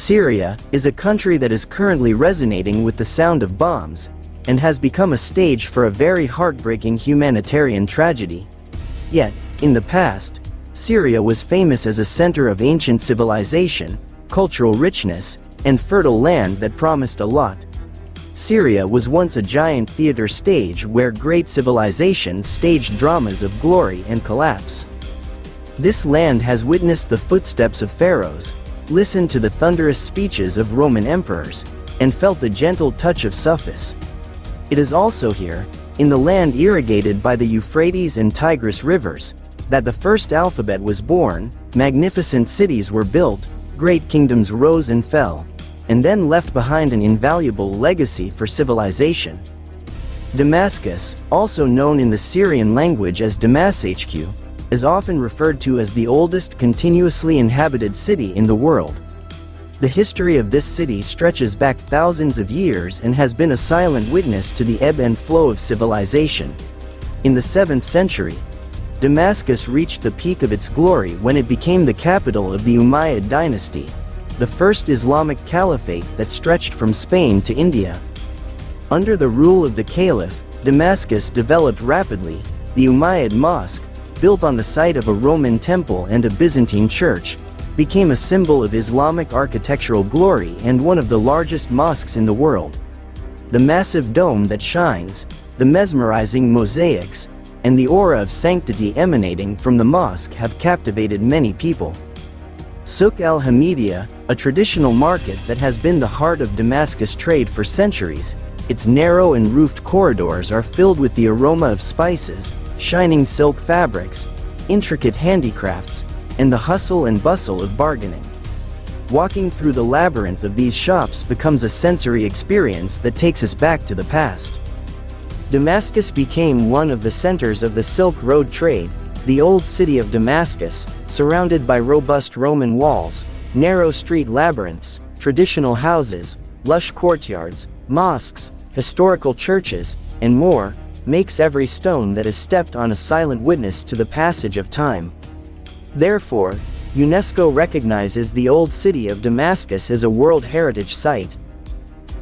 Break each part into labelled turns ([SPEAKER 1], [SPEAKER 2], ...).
[SPEAKER 1] Syria is a country that is currently resonating with the sound of bombs, and has become a stage for a very heartbreaking humanitarian tragedy. Yet, in the past, Syria was famous as a center of ancient civilization, cultural richness, and fertile land that promised a lot. Syria was once a giant theater stage where great civilizations staged dramas of glory and collapse. This land has witnessed the footsteps of pharaohs, listened to the thunderous speeches of Roman emperors, and felt the gentle touch of Sufis. It is also here, in the land irrigated by the Euphrates and Tigris rivers, that the first alphabet was born, magnificent cities were built, great kingdoms rose and fell, and then left behind an invaluable legacy for civilization. Damascus, also known in the Syrian language as Damascus, is often referred to as the oldest continuously inhabited city in the world. The history of this city stretches back thousands of years and has been a silent witness to the ebb and flow of civilization. In the 7th century, Damascus reached the peak of its glory when it became the capital of the Umayyad dynasty, the first Islamic caliphate that stretched from Spain to India. Under the rule of the caliph, Damascus developed rapidly. The Umayyad Mosque, built on the site of a Roman temple and a Byzantine church, became a symbol of Islamic architectural glory and one of the largest mosques in the world. The massive dome that shines, the mesmerizing mosaics, and the aura of sanctity emanating from the mosque have captivated many people. Souk al-Hamidiyya, a traditional market that has been the heart of Damascus trade for centuries, its narrow and roofed corridors are filled with the aroma of spices, shining silk fabrics, intricate handicrafts, and the hustle and bustle of bargaining. Walking through the labyrinth of these shops becomes a sensory experience that takes us back to the past. Damascus became one of the centers of the Silk Road trade. The old city of Damascus, surrounded by robust Roman walls, narrow street labyrinths, traditional houses, lush courtyards, mosques, historical churches, and more, makes every stone that is stepped on a silent witness to the passage of time. Therefore, UNESCO recognizes the old city of Damascus as a World Heritage Site.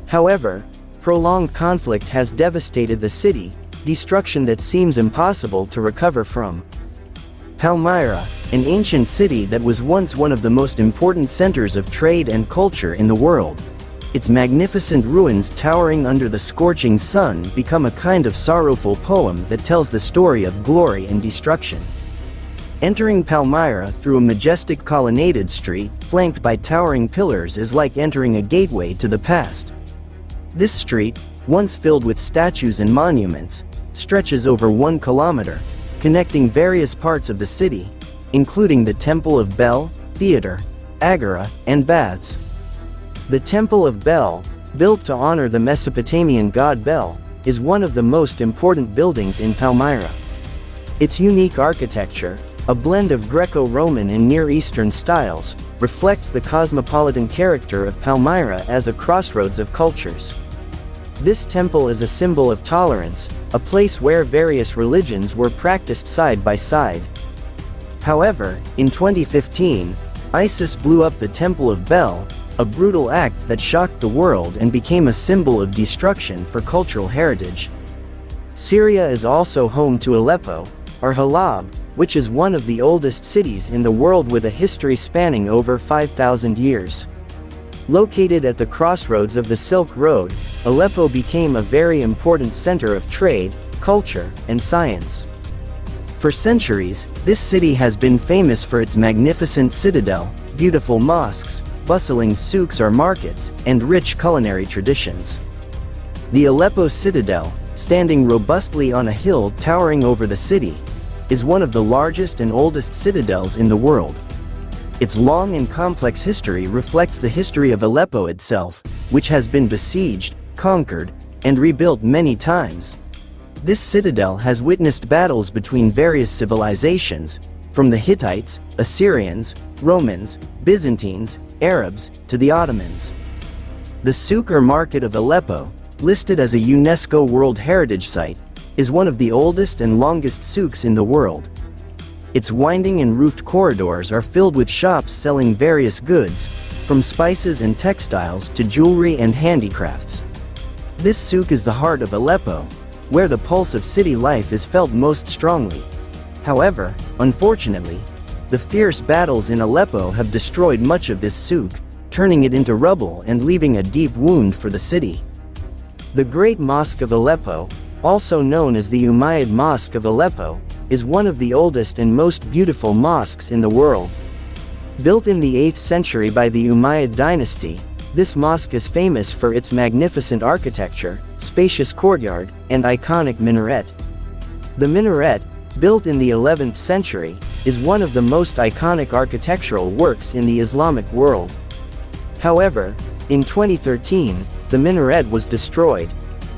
[SPEAKER 1] However, prolonged conflict has devastated the city, destruction that seems impossible to recover from. Palmyra, an ancient city that was once one of the most important centers of trade and culture in the world, its magnificent ruins towering under the scorching sun become a kind of sorrowful poem that tells the story of glory and destruction. Entering Palmyra through a majestic colonnaded street flanked by towering pillars is like entering a gateway to the past. This street, once filled with statues and monuments, stretches over 1 kilometer, connecting various parts of the city, including the Temple of Bel, Theater, Agora, and Baths. The Temple of Bel, built to honor the Mesopotamian god Bel, is one of the most important buildings in Palmyra. Its unique architecture, a blend of Greco-Roman and Near Eastern styles, reflects the cosmopolitan character of Palmyra as a crossroads of cultures. This temple is a symbol of tolerance, a place where various religions were practiced side by side. However, in 2015, ISIS blew up the Temple of Bel, a brutal act that shocked the world and became a symbol of destruction for cultural heritage. Syria is also home to Aleppo, or Halab, which is one of the oldest cities in the world with a history spanning over 5,000 years. Located at the crossroads of the Silk Road, Aleppo became a very important center of trade, culture, and science. For centuries, this city has been famous for its magnificent citadel, beautiful mosques, bustling souks or markets, and rich culinary traditions. The Aleppo citadel, standing robustly on a hill towering over the city, is one of the largest and oldest citadels in the world. Its long and complex history reflects the history of Aleppo itself, which has been besieged, conquered, and rebuilt many times. This citadel has witnessed battles between various civilizations, from the Hittites, Assyrians, Romans, Byzantines, Arabs, to the Ottomans. The souk or market of Aleppo, listed as a UNESCO World Heritage Site, is one of the oldest and longest souks in the world. Its winding and roofed corridors are filled with shops selling various goods, from spices and textiles to jewelry and handicrafts. This souk is the heart of Aleppo, where the pulse of city life is felt most strongly. However, unfortunately, the fierce battles in Aleppo have destroyed much of this souk, turning it into rubble and leaving a deep wound for the city. The Great Mosque of Aleppo, also known as the Umayyad Mosque of Aleppo, is one of the oldest and most beautiful mosques in the world. Built in the 8th century by the Umayyad dynasty, this mosque is famous for its magnificent architecture, spacious courtyard, and iconic minaret. The minaret, built in the 11th century, is one of the most iconic architectural works in the Islamic world. However, in 2013, the minaret was destroyed.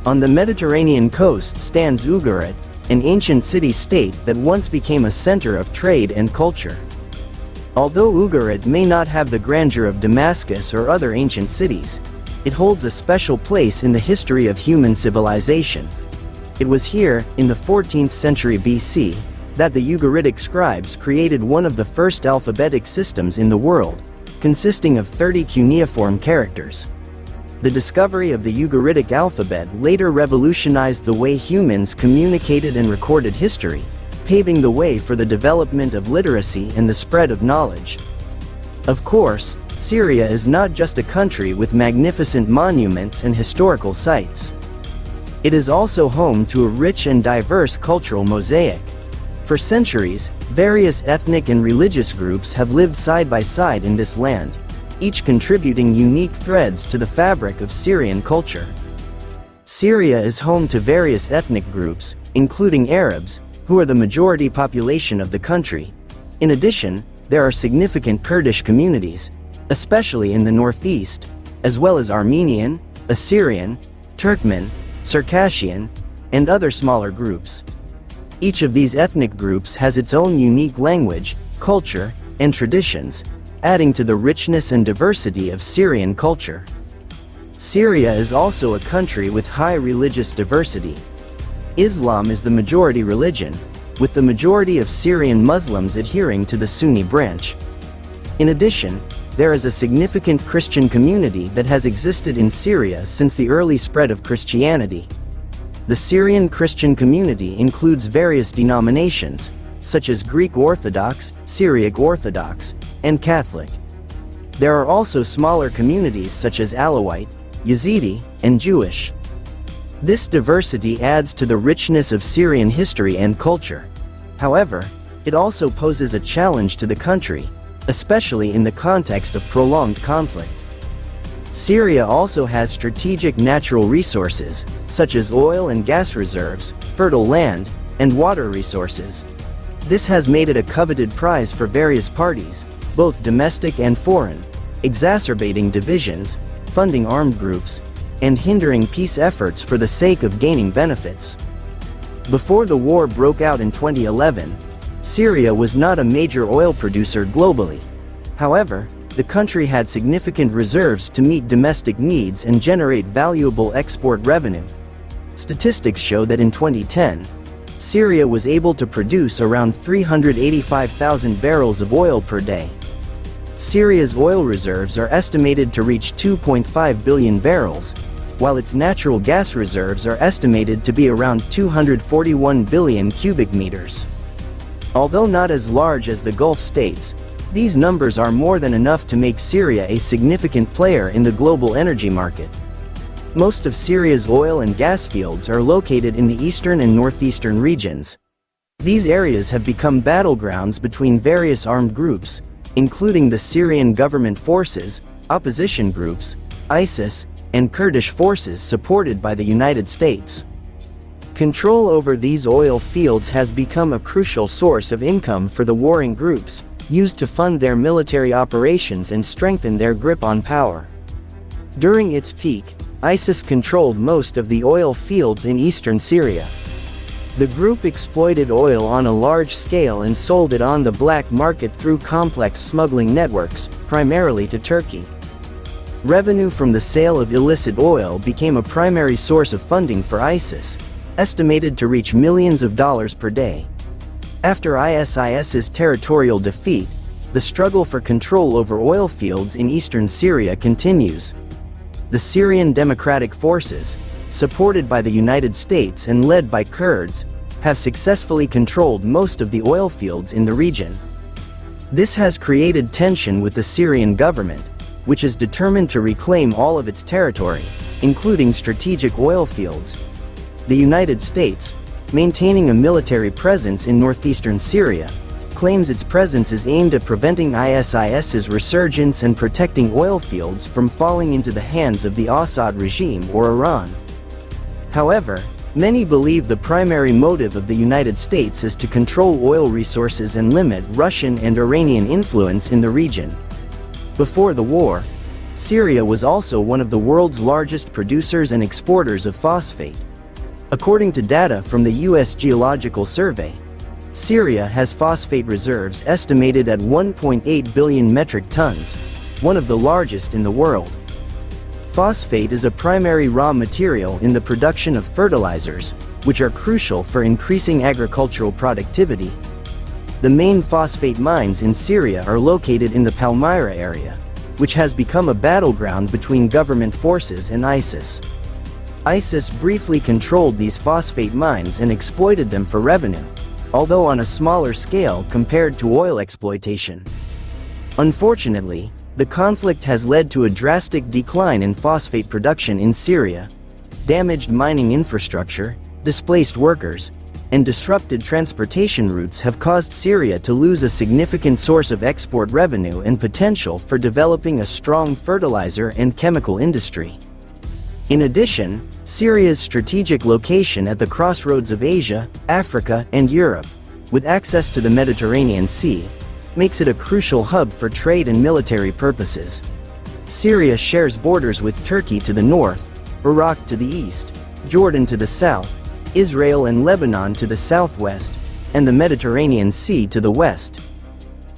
[SPEAKER 1] On the Mediterranean coast stands Ugarit, an ancient city-state that once became a center of trade and culture. Although Ugarit may not have the grandeur of Damascus or other ancient cities, it holds a special place in the history of human civilization. It was here, in the 14th century BC, that the Ugaritic scribes created one of the first alphabetic systems in the world, consisting of 30 cuneiform characters. The discovery of the Ugaritic alphabet later revolutionized the way humans communicated and recorded history, paving the way for the development of literacy and the spread of knowledge. Of course, Syria is not just a country with magnificent monuments and historical sites. It is also home to a rich and diverse cultural mosaic. For centuries, various ethnic and religious groups have lived side by side in this land, each contributing unique threads to the fabric of Syrian culture. Syria is home to various ethnic groups, including Arabs, who are the majority population of the country. In addition, there are significant Kurdish communities, especially in the northeast, as well as Armenian, Assyrian, Turkmen, Circassian, and other smaller groups. Each of these ethnic groups has its own unique language, culture, and traditions, adding to the richness and diversity of Syrian culture. Syria is also a country with high religious diversity. Islam is the majority religion, with the majority of Syrian Muslims adhering to the Sunni branch. In addition, there is a significant Christian community that has existed in Syria since the early spread of Christianity. The Syrian Christian community includes various denominations, such as Greek Orthodox, Syriac Orthodox, and Catholic. There are also smaller communities such as Alawite, Yazidi, and Jewish. This diversity adds to the richness of Syrian history and culture. However, it also poses a challenge to the country, especially in the context of prolonged conflict. Syria also has strategic natural resources, such as oil and gas reserves, fertile land, and water resources. This has made it a coveted prize for various parties, both domestic and foreign, exacerbating divisions, funding armed groups, and hindering peace efforts for the sake of gaining benefits. Before the war broke out in 2011, Syria was not a major oil producer globally. However, the country had significant reserves to meet domestic needs and generate valuable export revenue. Statistics show that in 2010, Syria was able to produce around 385,000 barrels of oil per day. Syria's oil reserves are estimated to reach 2.5 billion barrels, while its natural gas reserves are estimated to be around 241 billion cubic meters. Although not as large as the Gulf states, these numbers are more than enough to make Syria a significant player in the global energy market. Most of Syria's oil and gas fields are located in the eastern and northeastern regions. These areas have become battlegrounds between various armed groups, including the Syrian government forces, opposition groups, ISIS, and Kurdish forces supported by the United States. Control over these oil fields has become a crucial source of income for the warring groups, used to fund their military operations and strengthen their grip on power. During its peak, ISIS controlled most of the oil fields in eastern Syria. The group exploited oil on a large scale and sold it on the black market through complex smuggling networks, primarily to Turkey. Revenue from the sale of illicit oil became a primary source of funding for ISIS, estimated to reach millions of dollars per day. After ISIS's territorial defeat, the struggle for control over oil fields in eastern Syria continues. The Syrian Democratic Forces, supported by the United States and led by Kurds, have successfully controlled most of the oil fields in the region. This has created tension with the Syrian government, which is determined to reclaim all of its territory, including strategic oil fields. The United States, maintaining a military presence in northeastern Syria, claims its presence is aimed at preventing ISIS's resurgence and protecting oil fields from falling into the hands of the Assad regime or Iran. However, many believe the primary motive of the United States is to control oil resources and limit Russian and Iranian influence in the region. Before the war, Syria was also one of the world's largest producers and exporters of phosphate. According to data from the U.S. Geological Survey, Syria has phosphate reserves estimated at 1.8 billion metric tons, one of the largest in the world. Phosphate is a primary raw material in the production of fertilizers, which are crucial for increasing agricultural productivity. The main phosphate mines in Syria are located in the Palmyra area, which has become a battleground between government forces and ISIS. ISIS briefly controlled these phosphate mines and exploited them for revenue, although on a smaller scale compared to oil exploitation. Unfortunately, the conflict has led to a drastic decline in phosphate production in Syria. Damaged mining infrastructure, displaced workers, and disrupted transportation routes have caused Syria to lose a significant source of export revenue and potential for developing a strong fertilizer and chemical industry. In addition, Syria's strategic location at the crossroads of Asia, Africa, and Europe, with access to the Mediterranean Sea, makes it a crucial hub for trade and military purposes. Syria shares borders with Turkey to the north, Iraq to the east, Jordan to the south, Israel and Lebanon to the southwest, and the Mediterranean Sea to the west.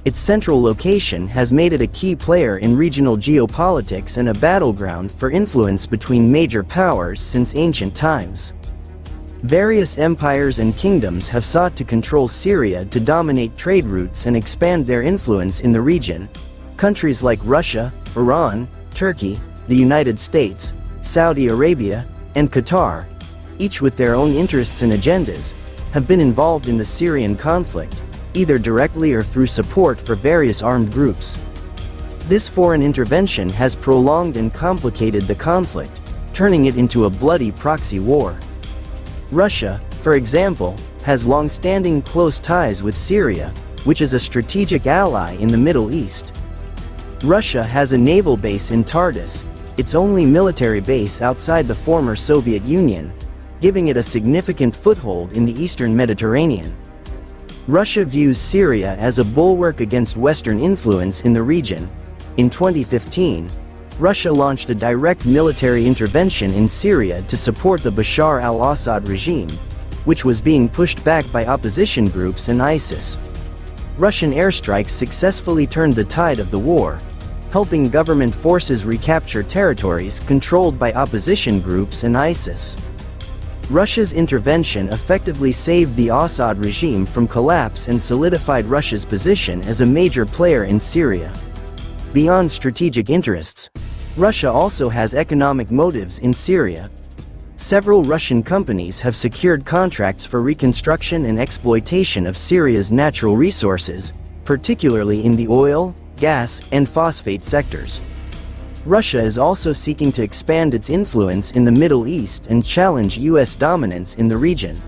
[SPEAKER 1] Its central location has made it a key player in regional geopolitics and a battleground for influence between major powers since ancient times. Various empires and kingdoms have sought to control Syria to dominate trade routes and expand their influence in the region. Countries like Russia, Iran, Turkey, the United States, Saudi Arabia, and Qatar, each with their own interests and agendas, have been involved in the Syrian conflict, either directly or through support for various armed groups. This foreign intervention has prolonged and complicated the conflict, turning it into a bloody proxy war. Russia, for example, has long-standing close ties with Syria, which is a strategic ally in the Middle East. Russia has a naval base in Tartus, its only military base outside the former Soviet Union, giving it a significant foothold in the eastern Mediterranean. Russia views Syria as a bulwark against Western influence in the region. In 2015, Russia launched a direct military intervention in Syria to support the Bashar al-Assad regime, which was being pushed back by opposition groups and ISIS. Russian airstrikes successfully turned the tide of the war, helping government forces recapture territories controlled by opposition groups and ISIS. Russia's intervention effectively saved the Assad regime from collapse and solidified Russia's position as a major player in Syria. Beyond strategic interests, Russia also has economic motives in Syria. Several Russian companies have secured contracts for reconstruction and exploitation of Syria's natural resources, particularly in the oil, gas, and phosphate sectors. Russia is also seeking to expand its influence in the Middle East and challenge U.S. dominance in the region.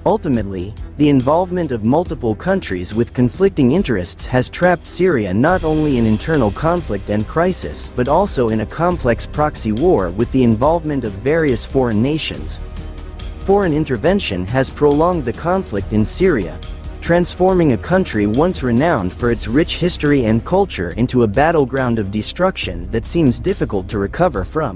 [SPEAKER 1] Ultimately, the involvement of multiple countries with conflicting interests has trapped Syria not only in internal conflict and crisis but also in a complex proxy war with the involvement of various foreign nations. Foreign intervention has prolonged the conflict in Syria, transforming a country once renowned for its rich history and culture into a battleground of destruction that seems difficult to recover from.